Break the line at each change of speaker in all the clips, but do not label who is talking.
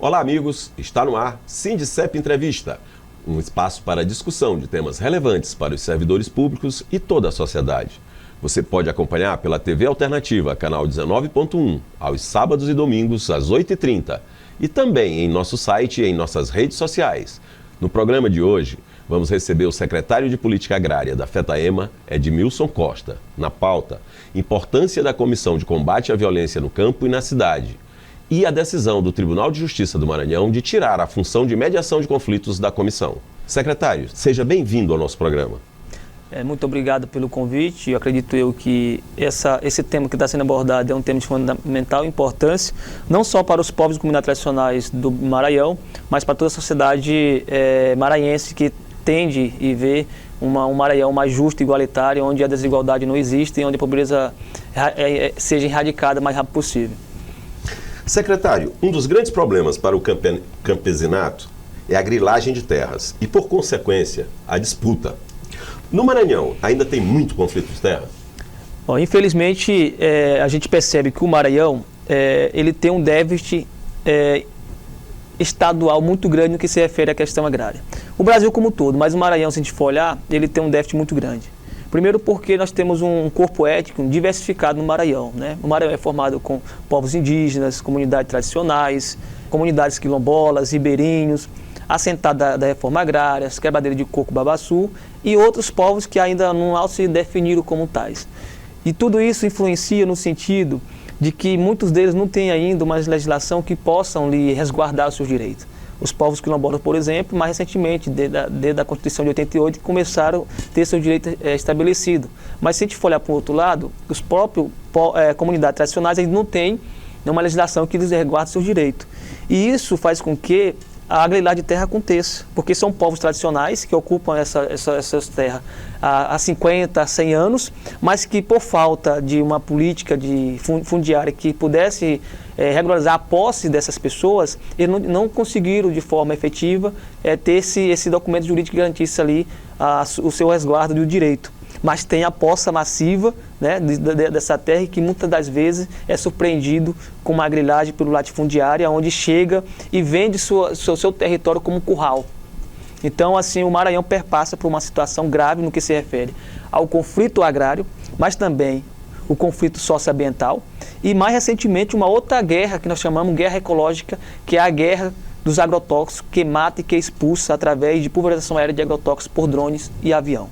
Olá, amigos. Está no ar Sindicep Entrevista, um espaço para discussão de temas relevantes para os servidores públicos e toda a sociedade. Você pode acompanhar pela TV Alternativa, canal 19.1, aos sábados e domingos, às 8h30, e também em nosso site e em nossas redes sociais. No programa de hoje, vamos receber o secretário de Política Agrária da FETAEMA, Edmilson Costa. Na pauta, importância da Comissão de Combate à Violência no Campo e na Cidade. E a decisão do Tribunal de Justiça do Maranhão de tirar a função de mediação de conflitos da comissão. Secretário, seja bem-vindo ao nosso programa.
Muito obrigado pelo convite. Eu acredito que esse tema que está sendo abordado é um tema de fundamental importância, não só para os povos e comunidades tradicionais do Maranhão, mas para toda a sociedade maranhense que tende e vê um Maranhão mais justo e igualitário, onde a desigualdade não existe e onde a pobreza seja erradicada o mais rápido possível.
Secretário, um dos grandes problemas para o campesinato é a grilagem de terras e, por consequência, a disputa. No Maranhão, ainda tem muito conflito de terra?
Bom, infelizmente, a gente percebe que o Maranhão ele tem um déficit estadual muito grande no que se refere à questão agrária. O Brasil como um todo, mas o Maranhão, se a gente for olhar, ele tem um déficit muito grande. Primeiro porque nós temos um corpo étnico diversificado no Maranhão, né? O Maranhão é formado com povos indígenas, comunidades tradicionais, comunidades quilombolas, ribeirinhos, assentados da reforma agrária, quebradeira de coco, babaçu e outros povos que ainda não se definiram como tais. E tudo isso influencia no sentido de que muitos deles não têm ainda uma legislação que possam lhe resguardar os seus direitos. Os povos quilombolas, por exemplo, mais recentemente, desde a Constituição de 88, começaram a ter seu direito estabelecido. Mas se a gente for olhar para o outro lado, os próprios comunidades tradicionais ainda não têm uma legislação que lhes resguarde seus direitos. E isso faz com que a grilagem de terra aconteça, porque são povos tradicionais que ocupam essas terras há 50, 100 anos, mas que por falta de uma política de fundiária que pudesse regularizar a posse dessas pessoas, eles não conseguiram de forma efetiva ter esse documento jurídico que garantisse ali o seu resguardo do direito. Mas tem a posse massiva, né, dessa terra e que muitas das vezes é surpreendido com uma grilagem pelo latifundiário, onde chega e vende seu território como curral. Então, assim, o Maranhão perpassa por uma situação grave no que se refere ao conflito agrário, mas também o conflito socioambiental e, mais recentemente, uma outra guerra que nós chamamos guerra ecológica, que é a guerra dos agrotóxicos que mata e que expulsa através de pulverização aérea de agrotóxicos por drones e avião.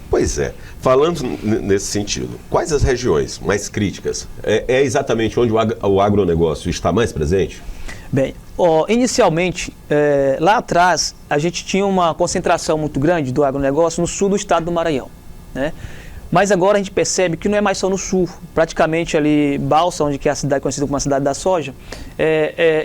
Pois é. Falando nesse sentido, quais as regiões mais críticas? É exatamente onde o agronegócio está mais presente?
Bem, inicialmente, lá atrás, a gente tinha uma concentração muito grande do agronegócio no sul do estado do Maranhão, né? Mas agora a gente percebe que não é mais só no sul, praticamente ali Balsa, onde que é a cidade conhecida como a cidade da soja,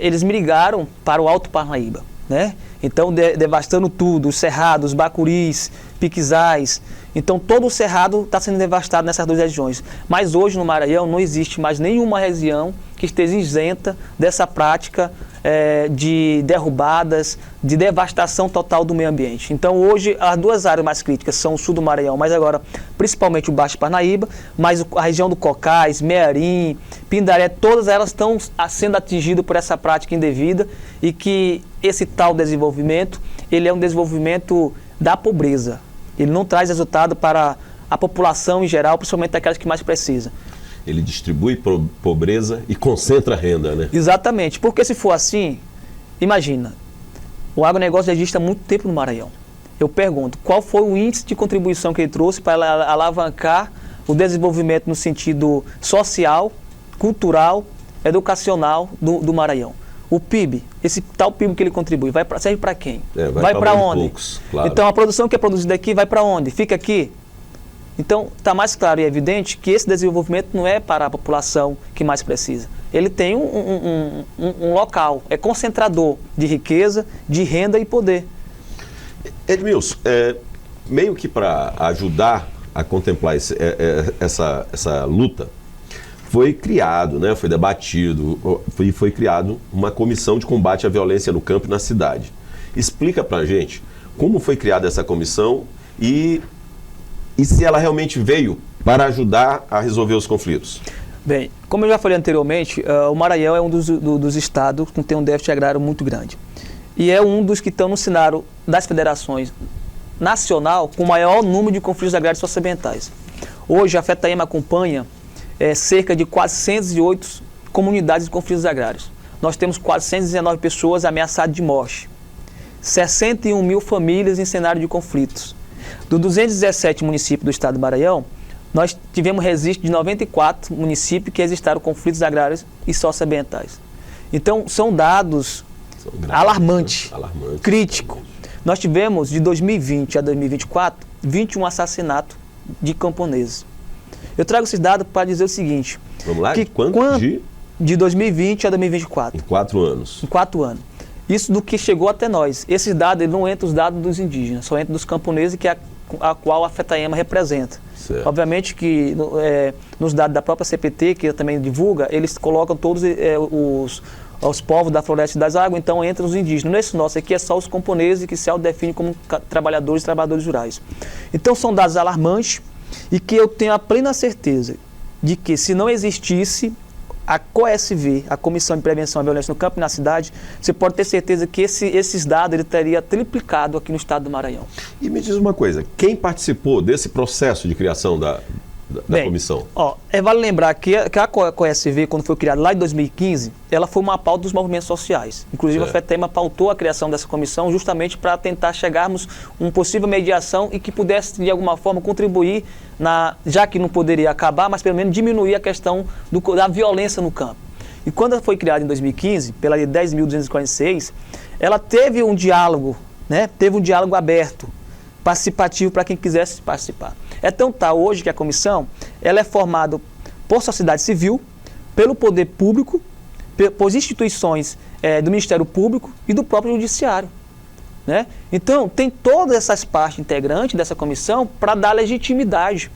eles migraram para o Alto Parnaíba, né? Então, devastando tudo, os cerrados, bacuris, piquizais. Então, todo o cerrado está sendo devastado nessas duas regiões. Mas hoje, no Maranhão, não existe mais nenhuma região que esteja isenta dessa prática de derrubadas, de devastação total do meio ambiente. Então, hoje, as duas áreas mais críticas são o sul do Maranhão, mas agora, principalmente o Baixo Parnaíba, mas a região do Cocais, Mearim, Pindaré, todas elas estão sendo atingidas por essa prática indevida e que esse tal desenvolvimento, ele é um desenvolvimento da pobreza. Ele não traz resultado para a população em geral, principalmente aquelas que mais precisam.
Ele distribui pobreza e concentra renda, né?
Exatamente, porque se for assim, imagina, o agronegócio já existe há muito tempo no Maranhão. Eu pergunto, qual foi o índice de contribuição que ele trouxe para alavancar o desenvolvimento no sentido social, cultural, educacional do Maranhão? O PIB, esse tal PIB que ele contribui, serve para quem? Vai para onde?
Poucos, claro.
Então, a produção que é produzida aqui vai para onde? Fica aqui? Então, está mais claro e evidente que esse desenvolvimento não é para a população que mais precisa. Ele tem um local, é concentrador de riqueza, de renda e poder.
Edmilson, meio que para ajudar a contemplar essa luta, foi criado, né, foi debatido, foi criado uma comissão de combate à violência no campo e na cidade. Explica para a gente como foi criada essa comissão e se ela realmente veio para ajudar a resolver os conflitos.
Bem, como eu já falei anteriormente, o Maranhão é um dos estados que tem um déficit agrário muito grande. E é um dos que estão no cenário das federações nacional com o maior número de conflitos agrários socioambientais. Hoje, a FETAEMA acompanha cerca de 408 comunidades de conflitos agrários. Nós temos 419 pessoas ameaçadas de morte, 61 mil famílias em cenário de conflitos. Dos 217 municípios do estado do Maranhão, nós tivemos registro de 94 municípios que registraram conflitos agrários e socioambientais. Então, são dados alarmantes, críticos. Nós tivemos, de 2020 a 2024, 21 assassinatos de camponeses. Eu trago esses dados para dizer o seguinte.
Vamos lá?
Que de 2020 a 2024.
Em 4 anos.
Em 4 anos. Isso do que chegou até nós. Esses dados não entram os dados dos indígenas, só entram dos camponeses, que é a qual a FETAEMA representa.
Certo.
Obviamente que nos dados da própria CPT, que também divulga, eles colocam todos os povos da floresta e das águas, então entra os indígenas. Nesse nosso aqui é só os camponeses que se autodefinem como trabalhadores rurais. Então são dados alarmantes e que eu tenho a plena certeza de que se não existisse a COSV, a Comissão de Prevenção à Violência no Campo e na Cidade, você pode ter certeza que esses dados ele teria triplicado aqui no estado do Maranhão.
E me diz uma coisa, quem participou desse processo de criação da comissão?
Vale lembrar que a COSV, quando foi criada lá em 2015, ela foi uma pauta dos movimentos sociais. Inclusive, a FETAEMA pautou a criação dessa comissão justamente para tentar chegarmos a uma possível mediação e que pudesse, de alguma forma, contribuir, já que não poderia acabar, mas pelo menos diminuir a questão da violência no campo. E quando ela foi criada em 2015, pela Lei 10.246, ela teve um diálogo, teve um diálogo aberto, participativo para quem quisesse participar. É tão tal hoje que a comissão ela é formada por sociedade civil, pelo poder público, por instituições do Ministério Público e do próprio Judiciário. Então, tem todas essas partes integrantes dessa comissão para dar legitimidade.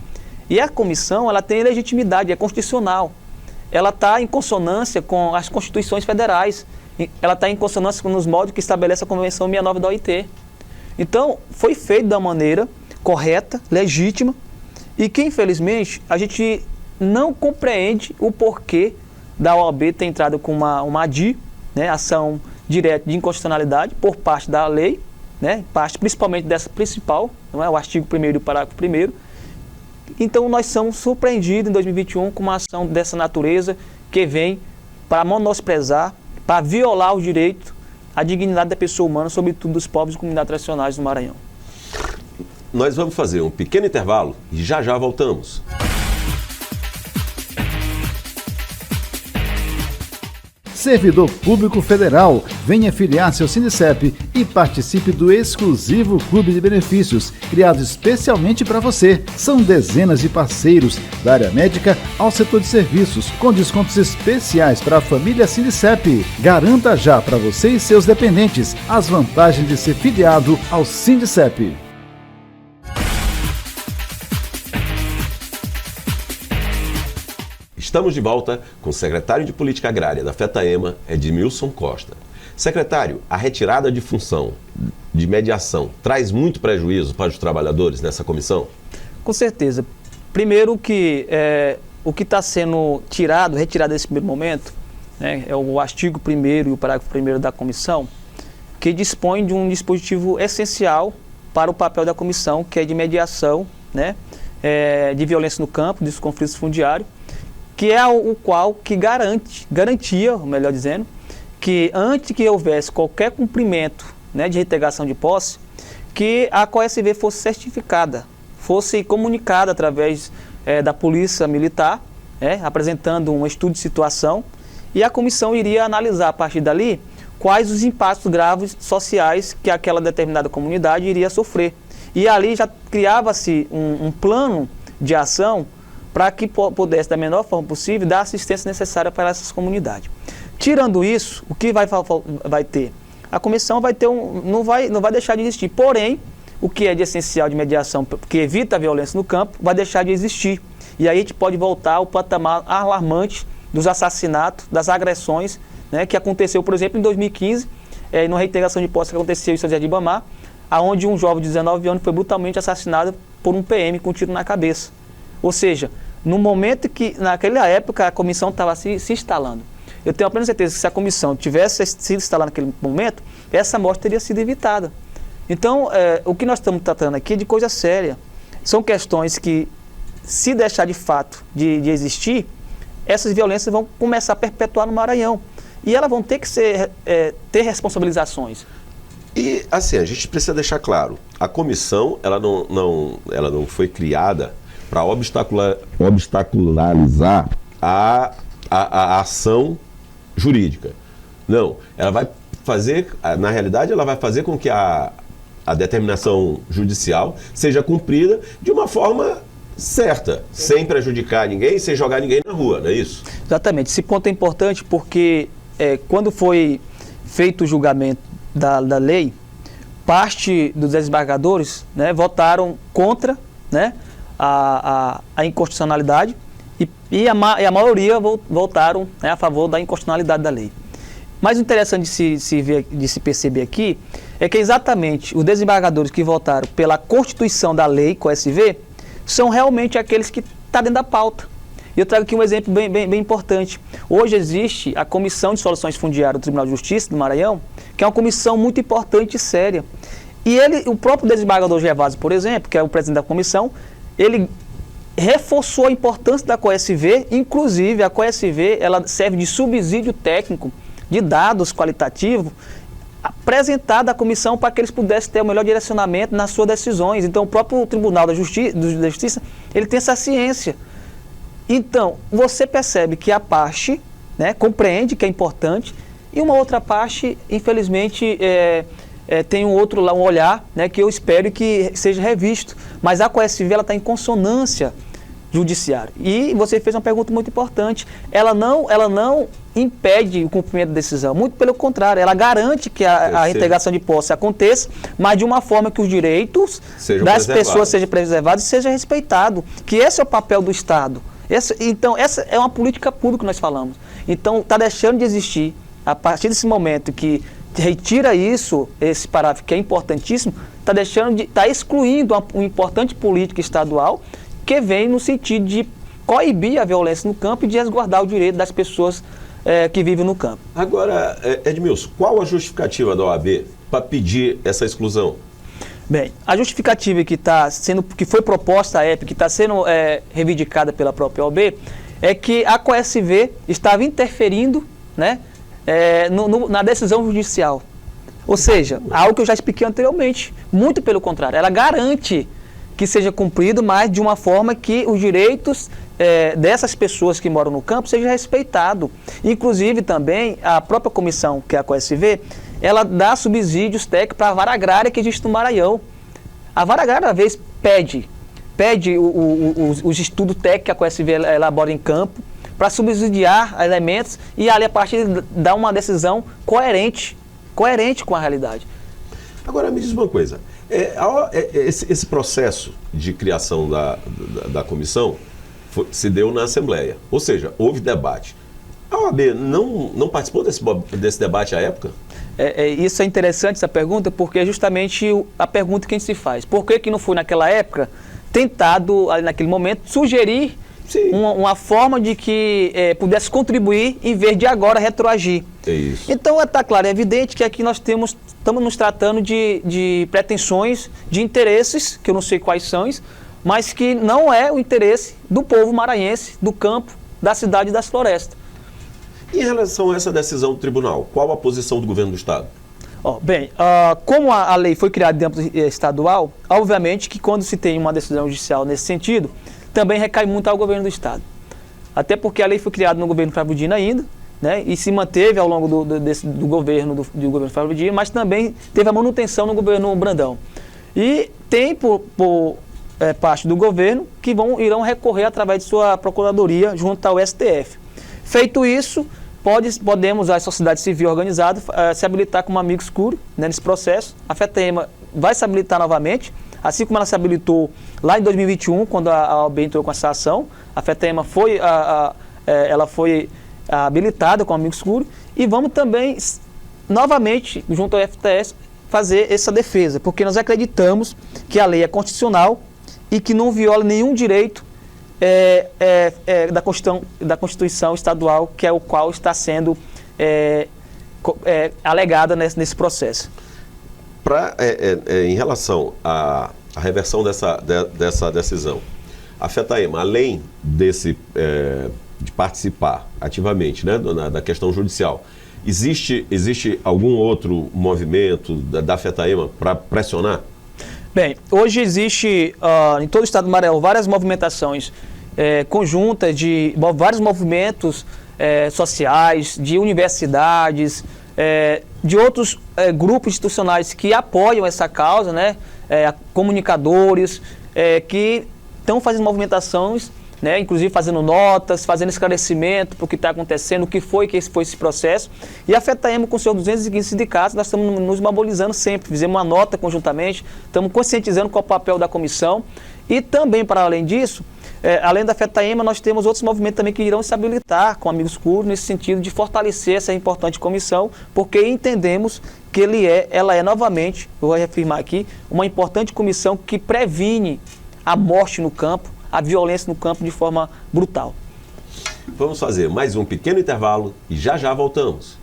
E a comissão ela tem legitimidade, é constitucional. Ela está em consonância com as constituições federais, ela está em consonância com os moldes que estabelece a Convenção 69 da OIT. Então, foi feito da maneira correta, legítima, e que, infelizmente, a gente não compreende o porquê da OAB ter entrado com uma ADI, ação direta de inconstitucionalidade, por parte da lei, parte principalmente dessa principal, não é? O artigo 1º e o parágrafo 1º. Então, nós somos surpreendidos em 2021 com uma ação dessa natureza que vem para menosprezar, para violar o direito, a dignidade da pessoa humana, sobretudo dos povos e comunidades tradicionais do Maranhão.
Nós vamos fazer um pequeno intervalo e já voltamos.
Servidor Público Federal, venha filiar-se ao Sindicep e participe do exclusivo Clube de Benefícios, criado especialmente para você. São dezenas de parceiros, da área médica ao setor de serviços, com descontos especiais para a família Sindicep. Garanta já para você e seus dependentes as vantagens de ser filiado ao Sindicep.
Estamos de volta com o secretário de Política Agrária da FETAEMA, Edmilson Costa. Secretário, a retirada de função de mediação traz muito prejuízo para os trabalhadores nessa comissão?
Com certeza. Primeiro que o que está sendo retirado nesse primeiro momento, é o artigo 1º e o parágrafo 1º da comissão, que dispõe de um dispositivo essencial para o papel da comissão, que é de mediação, de violência no campo, dos conflitos fundiários, que é o qual que garantia, melhor dizendo, que antes que houvesse qualquer cumprimento de reintegração de posse, que a COSV fosse certificada, fosse comunicada através da Polícia Militar, apresentando um estudo de situação, e a comissão iria analisar a partir dali quais os impactos graves sociais que aquela determinada comunidade iria sofrer. E ali já criava-se um plano de ação para que pudesse, da menor forma possível, dar a assistência necessária para essas comunidades. Tirando isso, o que vai ter? A comissão vai ter não vai deixar de existir. Porém, o que é de essencial de mediação, que evita a violência no campo, vai deixar de existir. E aí a gente pode voltar ao patamar alarmante dos assassinatos, das agressões, que aconteceu, por exemplo, em 2015, na reintegração de posse que aconteceu em São José de Ribamar, onde um jovem de 19 anos foi brutalmente assassinado por um PM com um tiro na cabeça. Ou seja, no momento que, naquela época, a comissão estava se instalando. Eu tenho apenas certeza que se a comissão tivesse sido instalada naquele momento, essa morte teria sido evitada. Então, o que nós estamos tratando aqui é de coisa séria. São questões que, se deixar de fato de existir, essas violências vão começar a perpetuar no Maranhão. E elas vão ter que ter responsabilizações.
E, assim, a gente precisa deixar claro, a comissão, ela não foi criada para obstacularizar a ação jurídica. Não, ela vai fazer, na realidade, ela vai fazer com que a determinação judicial seja cumprida de uma forma certa, sem prejudicar ninguém, sem jogar ninguém na rua, não é isso?
Exatamente. Esse ponto é importante porque quando foi feito o julgamento da lei, parte dos desembargadores, né, votaram contra, né, a inconstitucionalidade e a maioria votaram, né, a favor da inconstitucionalidade da lei. Mas o interessante de se perceber aqui é que exatamente os desembargadores que votaram pela constituição da lei com o SV são realmente aqueles que estão dentro da pauta. E eu trago aqui um exemplo bem importante. Hoje existe a Comissão de Soluções Fundiárias do Tribunal de Justiça do Maranhão, que é uma comissão muito importante e séria. E o próprio desembargador Gervásio, por exemplo, que é o presidente da comissão, ele reforçou a importância da COSV, inclusive a COSV ela serve de subsídio técnico de dados qualitativos apresentado à comissão para que eles pudessem ter o melhor direcionamento nas suas decisões. Então, o próprio Tribunal da Justiça, ele tem essa ciência. Então, você percebe que a parte, né, compreende que é importante e uma outra parte, infelizmente, tem um olhar, né, que eu espero que seja revisto. Mas a COSV está em consonância judiciária. E você fez uma pergunta muito importante. Ela não impede o cumprimento da decisão, muito pelo contrário, ela garante que a reintegração de posse aconteça, mas de uma forma que os direitos das pessoas sejam preservados e sejam respeitados, que esse é o papel do Estado. Então, essa é uma política pública que nós falamos. Então, está deixando de existir, a partir desse momento que retira esse parágrafo que é importantíssimo, está excluindo uma importante política estadual que vem no sentido de coibir a violência no campo e de resguardar o direito das pessoas que vivem no campo.
Agora, Edmilson, qual a justificativa da OAB para pedir essa exclusão?
Bem, a justificativa que foi proposta à época, que está sendo reivindicada pela própria OAB, é que a COSV estava interferindo, né, na decisão judicial. Ou seja, algo que eu já expliquei anteriormente. Muito pelo contrário, ela garante que seja cumprido, mas de uma forma que os direitos dessas pessoas que moram no campo sejam respeitados. Inclusive também a própria comissão, que é a COSV, ela dá subsídios técnicos para a vara agrária que existe no Maranhão. A vara agrária, às vezes, pede os estudos técnicos que a COSV elabora em campo para subsidiar elementos e ali a partir dá uma decisão coerente com a realidade.
Agora, me diz uma coisa. Esse processo de criação da comissão se deu na Assembleia, ou seja, houve debate. A OAB não participou desse debate à época?
Isso é interessante, essa pergunta, porque é justamente a pergunta que a gente se faz. Por que não foi naquela época tentado, naquele momento, sugerir uma forma de que pudesse contribuir em vez de agora retroagir?
É isso.
Então, está claro, é evidente que aqui nós estamos nos tratando de pretensões, de interesses, que eu não sei quais são, mas que não é o interesse do povo maranhense, do campo, da cidade e das florestas.
Em relação a essa decisão do tribunal, qual a posição do governo do Estado?
Como a lei foi criada dentro estadual, obviamente que quando se tem uma decisão judicial nesse sentido, também recai muito ao governo do Estado. Até porque a lei foi criada no governo Flávio Dino ainda, né, e se manteve ao longo do governo Flávio Dino, mas também teve a manutenção no governo Brandão. E tem por parte do governo que irão recorrer através de sua procuradoria junto ao STF. Feito isso, podemos, a sociedade civil organizada, se habilitar como amigo escuro, né, nesse processo. A FETEMA vai se habilitar novamente, assim como ela se habilitou lá em 2021, quando a OAB entrou com essa ação. A FETEMA foi habilitada como amigo escuro e vamos também, novamente, junto ao FTS, fazer essa defesa, porque nós acreditamos que a lei é constitucional e que não viola nenhum direito da Constituição Estadual, que é o qual está sendo alegada nesse processo.
Em relação à reversão dessa decisão, a FETAEMA, além de participar ativamente, né, da questão judicial, existe algum outro movimento da FETAEMA para pressionar?
Bem, hoje existe em todo o estado do Maranhão várias movimentações conjuntas de vários movimentos sociais, de universidades, de outros grupos institucionais que apoiam essa causa, né? Comunicadores que estão fazendo movimentações, né? Inclusive fazendo notas, fazendo esclarecimento para o que está acontecendo, o que foi esse processo. E a FETAEMA, com seus 215 sindicatos, nós estamos nos mobilizando sempre, fizemos uma nota conjuntamente, estamos conscientizando qual é o papel da comissão. E também, para além disso, além da FETAEMA, nós temos outros movimentos também que irão se habilitar com Amigos Curdos nesse sentido de fortalecer essa importante comissão, porque entendemos que ela é novamente, vou reafirmar aqui, uma importante comissão que previne a morte no campo, a violência no campo de forma brutal.
Vamos fazer mais um pequeno intervalo e já voltamos.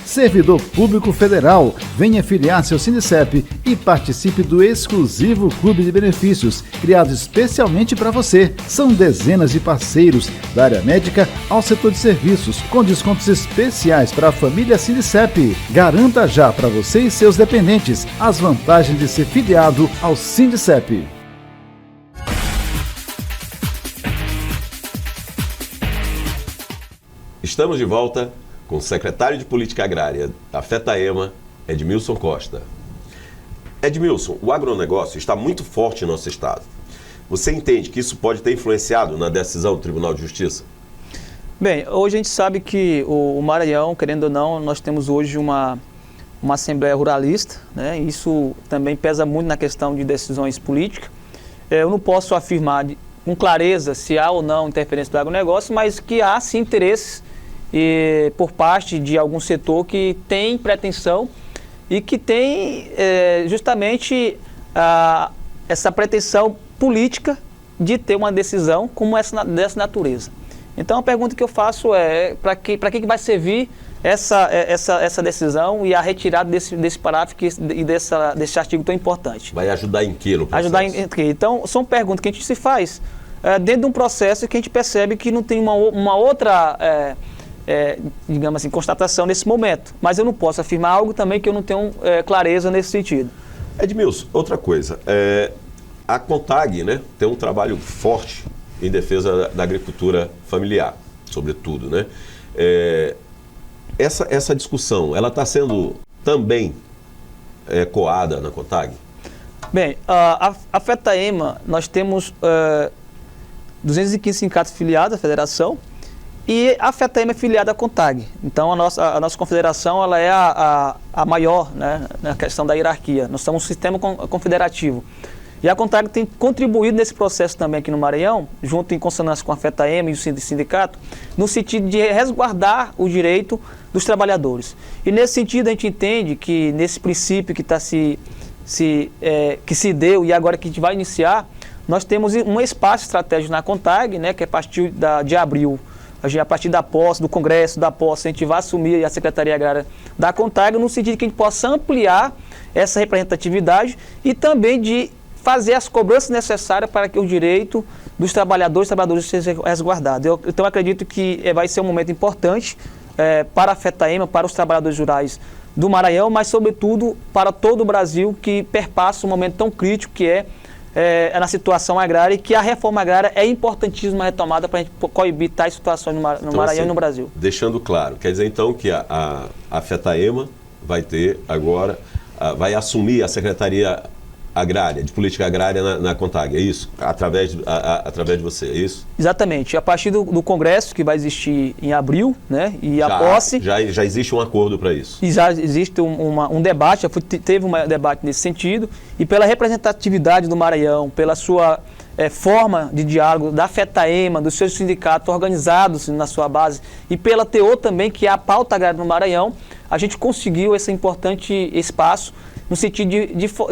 Servidor Público Federal, venha filiar-se ao Sindicep e participe do exclusivo Clube de Benefícios, criado especialmente para você. São dezenas de parceiros, da área médica ao setor de serviços, com descontos especiais para a família Sindicep. Garanta já para você e seus dependentes as vantagens de ser filiado ao Sindicep.
Estamos de volta com o secretário de Política Agrária da FETAEMA, Edmilson Costa. Edmilson, o agronegócio está muito forte no nosso estado. Você entende que isso pode ter influenciado na decisão do Tribunal de Justiça?
Bem, hoje a gente sabe que o Maranhão, querendo ou não, nós temos hoje uma Assembleia Ruralista, né? Isso também pesa muito na questão de decisões políticas. Eu não posso afirmar com clareza se há ou não interferência do agronegócio, mas que há sim interesses por parte de algum setor que tem pretensão e que tem justamente essa pretensão política de ter uma decisão como dessa natureza. Então a pergunta que eu faço é para que vai servir essa decisão e a retirada desse parágrafo e desse artigo tão importante?
Vai ajudar em que no processo?
Ajudar em quê? Então são perguntas que a gente se faz dentro de um processo que a gente percebe que não tem uma outra digamos assim, constatação nesse momento. Mas eu não posso afirmar algo também que eu não tenho clareza nesse sentido.
Edmilson, outra coisa. A CONTAG, né, tem um trabalho forte em defesa da agricultura familiar, sobretudo, né? Essa discussão, ela está sendo também ecoada na CONTAG?
Bem, a FETAEMA, nós temos 215 sindicatos filiados à federação, e a FETAEMA é filiada à CONTAG. Então a nossa confederação ela é a maior, né, na questão da hierarquia. Nós somos um sistema confederativo. E a CONTAG tem contribuído nesse processo também aqui no Maranhão, junto em consonância com a FETAEMA e o sindicato, no sentido de resguardar o direito dos trabalhadores. E nesse sentido a gente entende que nesse princípio que que se deu e agora que a gente vai iniciar, nós temos um espaço estratégico na CONTAG, né, que é a partir de abril. A partir da posse, do Congresso, da posse, a gente vai assumir a Secretaria Agrária da CONTAG no sentido que a gente possa ampliar essa representatividade e também de fazer as cobranças necessárias para que o direito dos trabalhadores seja resguardado. Então, acredito que vai ser um momento importante para a FETAEMA, para os trabalhadores rurais do Maranhão, mas, sobretudo, para todo o Brasil, que perpassa um momento tão crítico que é na situação agrária, e que a reforma agrária é importantíssima retomada para a gente coibir tais situações no Maranhão assim, e no Brasil.
Deixando claro, quer dizer então que a FETAEMA vai ter agora, vai assumir a Secretaria Agrária, de Política Agrária na CONTAG, é isso? Através de você, é isso?
Exatamente. A partir do Congresso, que vai existir em abril, né? E a posse...
Já existe um acordo para isso?
E já existe um debate, teve um debate nesse sentido, e pela representatividade do Maranhão, pela sua forma de diálogo da FETAEMA, dos seus sindicatos organizados na sua base, e pela TO também, que é a pauta agrária no Maranhão, a gente conseguiu esse importante espaço no sentido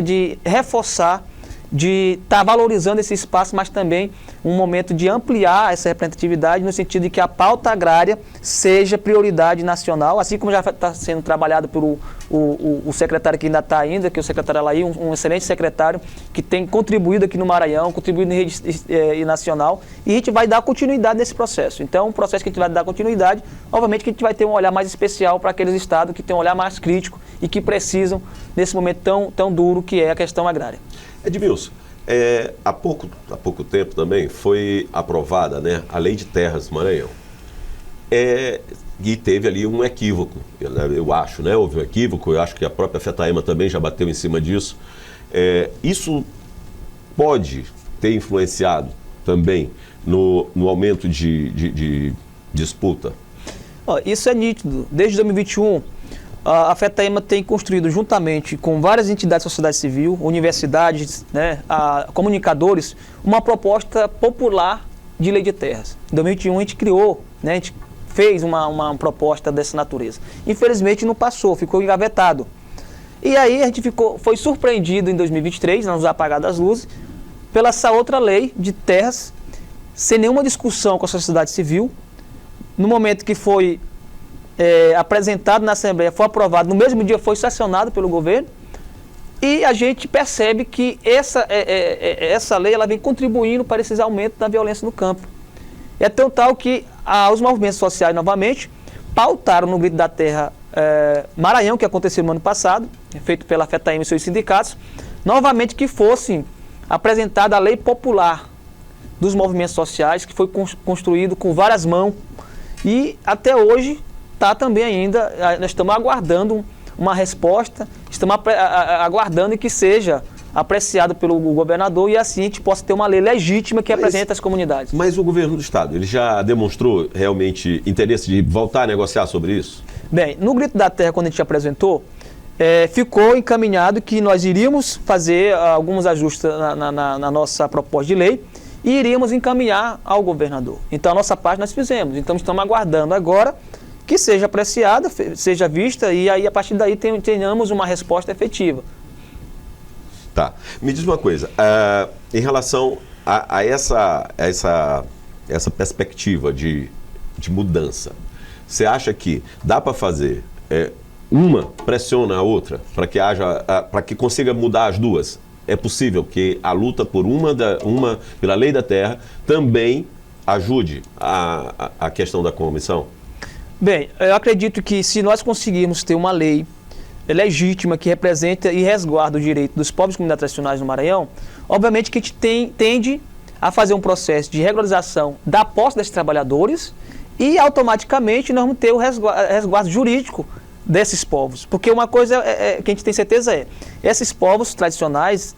de reforçar, de estar valorizando esse espaço, mas também um momento de ampliar essa representatividade no sentido de que a pauta agrária seja prioridade nacional, assim como já está sendo trabalhado pelo o secretário que ainda está ainda, que é o secretário Alaí, um excelente secretário que tem contribuído aqui no Maranhão, contribuído em rede nacional, e a gente vai dar continuidade nesse processo. Então, um processo que a gente vai dar continuidade, obviamente que a gente vai ter um olhar mais especial para aqueles estados que têm um olhar mais crítico e que precisam nesse momento tão duro que é a questão agrária.
Edmilson, há pouco tempo também foi aprovada, né, a Lei de Terras do Maranhão. E teve ali um equívoco, eu acho, né? Houve um equívoco, eu acho que a própria FETAEMA também já bateu em cima disso. Isso pode ter influenciado também no aumento de disputa?
Isso é nítido. Desde 2021, a FETAEMA tem construído, juntamente com várias entidades da sociedade civil, universidades, né, comunicadores, uma proposta popular de lei de terras. Em 2021 a gente criou, né, a gente fez uma proposta dessa natureza. Infelizmente não passou, ficou engavetado. E aí a gente foi surpreendido em 2023, nos apagados das luzes, pela essa outra lei de terras, sem nenhuma discussão com a sociedade civil. No momento que foi apresentado na Assembleia, foi aprovado, no mesmo dia foi sancionado pelo governo, e a gente percebe que essa lei ela vem contribuindo para esses aumentos da violência no campo. É tão tal que os movimentos sociais, novamente, pautaram no Grito da Terra Maranhão, que aconteceu no ano passado, feito pela FETAEMA e seus sindicatos, novamente que fosse apresentada a lei popular dos movimentos sociais, que foi construído com várias mãos, e até hoje está também ainda, nós estamos aguardando uma resposta, estamos aguardando que seja apreciado pelo governador e assim a gente possa ter uma lei legítima que representa as comunidades.
Mas o governo do estado, ele já demonstrou realmente interesse de voltar a negociar sobre isso?
Bem, no Grito da Terra, quando a gente apresentou, ficou encaminhado que nós iríamos fazer alguns ajustes na nossa proposta de lei e iríamos encaminhar ao governador. Então a nossa parte nós fizemos, então estamos aguardando agora que seja apreciada, seja vista e aí a partir daí tenhamos uma resposta efetiva.
Tá. Me diz uma coisa, em relação a essa perspectiva de mudança, você acha que dá para fazer uma pressiona a outra para que consiga mudar as duas? É possível que a luta por pela lei da terra também ajude a questão da comissão?
Bem, eu acredito que se nós conseguirmos ter uma lei legítima que representa e resguarda o direito dos povos e comunidades tradicionais no Maranhão, obviamente que a gente tende a fazer um processo de regularização da posse desses trabalhadores e automaticamente nós vamos ter o resguardo jurídico desses povos. Porque uma coisa que a gente tem certeza esses povos tradicionais,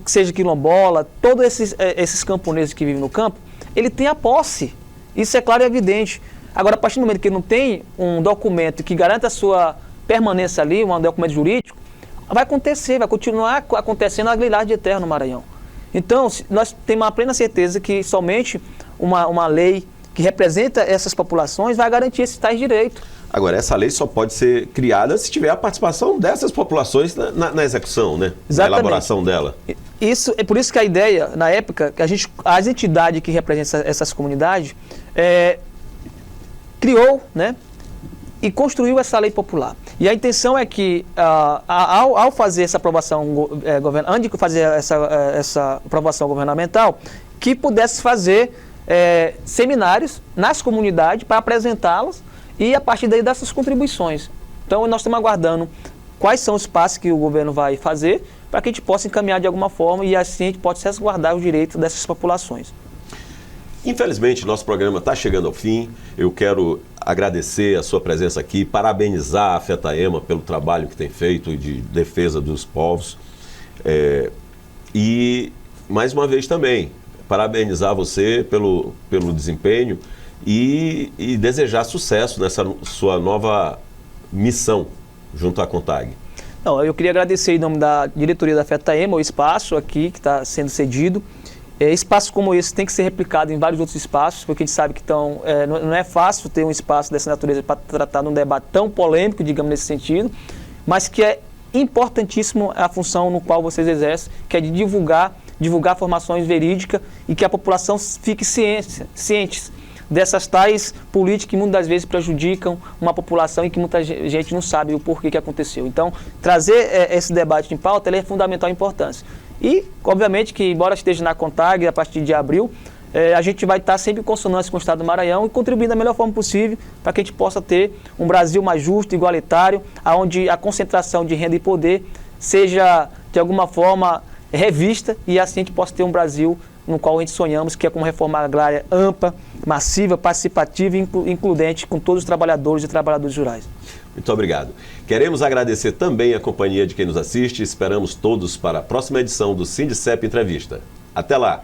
seja quilombola, todos esses camponeses que vivem no campo, ele tem a posse. Isso é claro e evidente. Agora, a partir do momento que ele não tem um documento que garanta a sua permanência ali, um documento jurídico, vai continuar acontecendo a grilagem de terra no Maranhão. Então, nós temos a plena certeza que somente uma lei que representa essas populações vai garantir esses tais direitos.
Agora, essa lei só pode ser criada se tiver a participação dessas populações na execução, né?
Exatamente.
Na elaboração dela.
É por isso que a ideia, na época, que as entidades que representam essas comunidades criou, né, e construiu essa lei popular. E a intenção é que, ao fazer essa aprovação, antes de fazer essa aprovação governamental, que pudesse fazer seminários nas comunidades para apresentá-los e, a partir daí, dessas contribuições. Então, nós estamos aguardando quais são os passos que o governo vai fazer para que a gente possa encaminhar de alguma forma e, assim, a gente possa resguardar os direitos dessas populações.
Infelizmente, nosso programa está chegando ao fim. Eu quero agradecer a sua presença aqui, parabenizar a FETAEMA pelo trabalho que tem feito de defesa dos povos. E, mais uma vez também, parabenizar você pelo desempenho e desejar sucesso nessa sua nova missão junto à CONTAG.
Não, eu queria agradecer em nome da diretoria da FETAEMA o espaço aqui que está sendo cedido Espaços como esse tem que ser replicado em vários outros espaços, porque a gente sabe que não é fácil ter um espaço dessa natureza para tratar de um debate tão polêmico, digamos, nesse sentido, mas que é importantíssimo a função no qual vocês exercem, que é de divulgar formações verídicas e que a população fique ciente dessas tais políticas que muitas vezes prejudicam uma população e que muita gente não sabe o porquê que aconteceu. Então, trazer esse debate em pauta ele é fundamental importância. E, obviamente, que embora esteja na CONTAG a partir de abril, a gente vai estar sempre em consonância com o Estado do Maranhão e contribuindo da melhor forma possível para que a gente possa ter um Brasil mais justo, igualitário, onde a concentração de renda e poder seja, de alguma forma, revista e assim a gente possa ter um Brasil no qual a gente sonhamos, que é com uma reforma agrária ampla, massiva, participativa e includente com todos os trabalhadores e trabalhadoras rurais.
Muito obrigado. Queremos agradecer também a companhia de quem nos assiste e esperamos todos para a próxima edição do Sindicep Entrevista. Até lá!